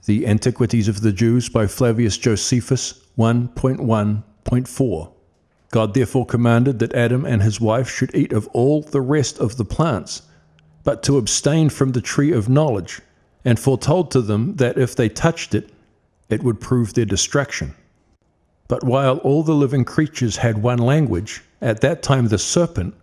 The Antiquities of the Jews by Flavius Josephus 1.1.4. God therefore commanded that Adam and his wife should eat of all the rest of the plants, but to abstain from the tree of knowledge, and foretold to them that if they touched it, it would prove their destruction. But while all the living creatures had one language, at that time the serpent,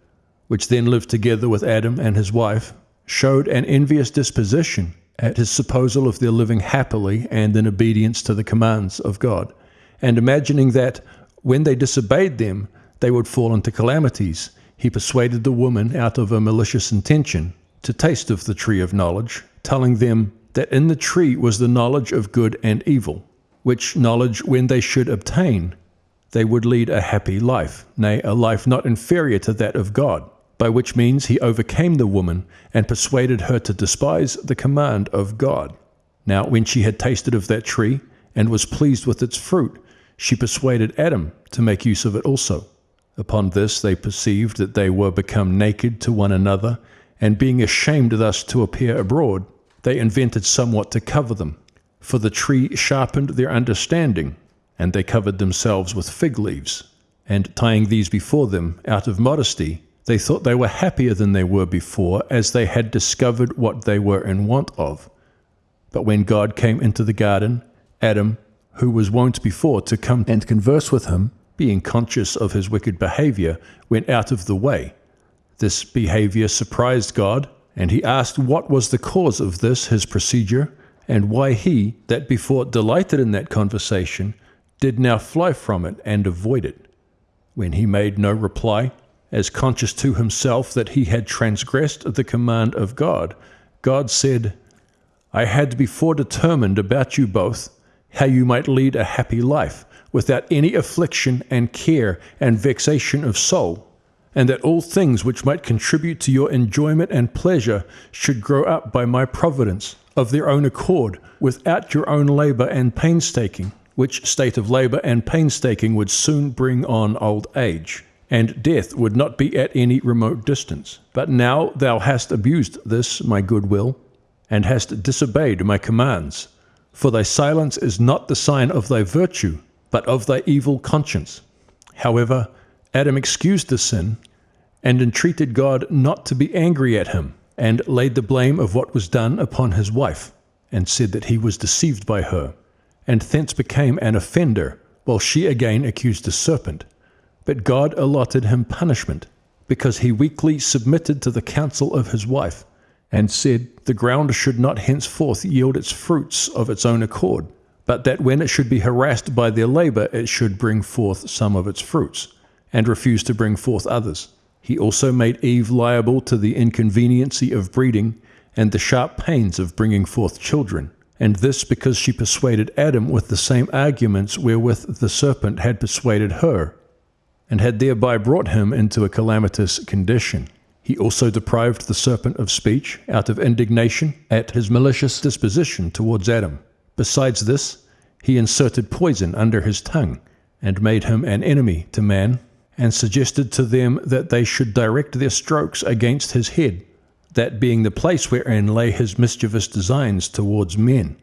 which then lived together with Adam and his wife, showed an envious disposition at his supposal of their living happily and in obedience to the commands of God, and imagining that, when they disobeyed them, they would fall into calamities, he persuaded the woman out of a malicious intention to taste of the tree of knowledge, telling them that in the tree was the knowledge of good and evil, which knowledge when they should obtain, they would lead a happy life, nay, a life not inferior to that of God, by which means he overcame the woman and persuaded her to despise the command of God. Now when she had tasted of that tree and was pleased with its fruit, she persuaded Adam to make use of it also. Upon this they perceived that they were become naked to one another, and being ashamed thus to appear abroad, they invented somewhat to cover them. For the tree sharpened their understanding, and they covered themselves with fig leaves. And tying these before them out of modesty, they thought they were happier than they were before, as they had discovered what they were in want of. But when God came into the garden, Adam, who was wont before to come and converse with him, being conscious of his wicked behavior, went out of the way. This behavior surprised God, and he asked what was the cause of this his procedure, and why he, that before delighted in that conversation, did now fly from it and avoid it. When he made no reply, as conscious to himself that he had transgressed the command of God, God said, I had before determined about you both how you might lead a happy life, without any affliction and care and vexation of soul, and that all things which might contribute to your enjoyment and pleasure should grow up by my providence, of their own accord, without your own labor and painstaking, which state of labor and painstaking would soon bring on old age, and death would not be at any remote distance. But now thou hast abused this my goodwill, and hast disobeyed my commands. For thy silence is not the sign of thy virtue, but of thy evil conscience. However, Adam excused the sin, and entreated God not to be angry at him, and laid the blame of what was done upon his wife, and said that he was deceived by her, and thence became an offender, while she again accused the serpent. But God allotted him punishment, because he weakly submitted to the counsel of his wife, and said, the ground should not henceforth yield its fruits of its own accord, but that when it should be harassed by their labor, it should bring forth some of its fruits, and refuse to bring forth others. He also made Eve liable to the inconveniency of breeding, and the sharp pains of bringing forth children, and this because she persuaded Adam with the same arguments wherewith the serpent had persuaded her, and had thereby brought him into a calamitous condition. He also deprived the serpent of speech out of indignation at his malicious disposition towards Adam. Besides this, he inserted poison under his tongue, and made him an enemy to man, and suggested to them that they should direct their strokes against his head, that being the place wherein lay his mischievous designs towards men,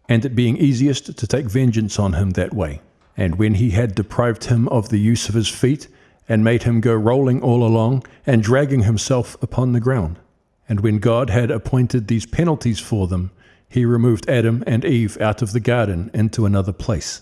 and it being easiest to take vengeance on him that way. And when he had deprived him of the use of his feet, and made him go rolling all along, and dragging himself upon the ground. And when God had appointed these penalties for them, he removed Adam and Eve out of the garden into another place.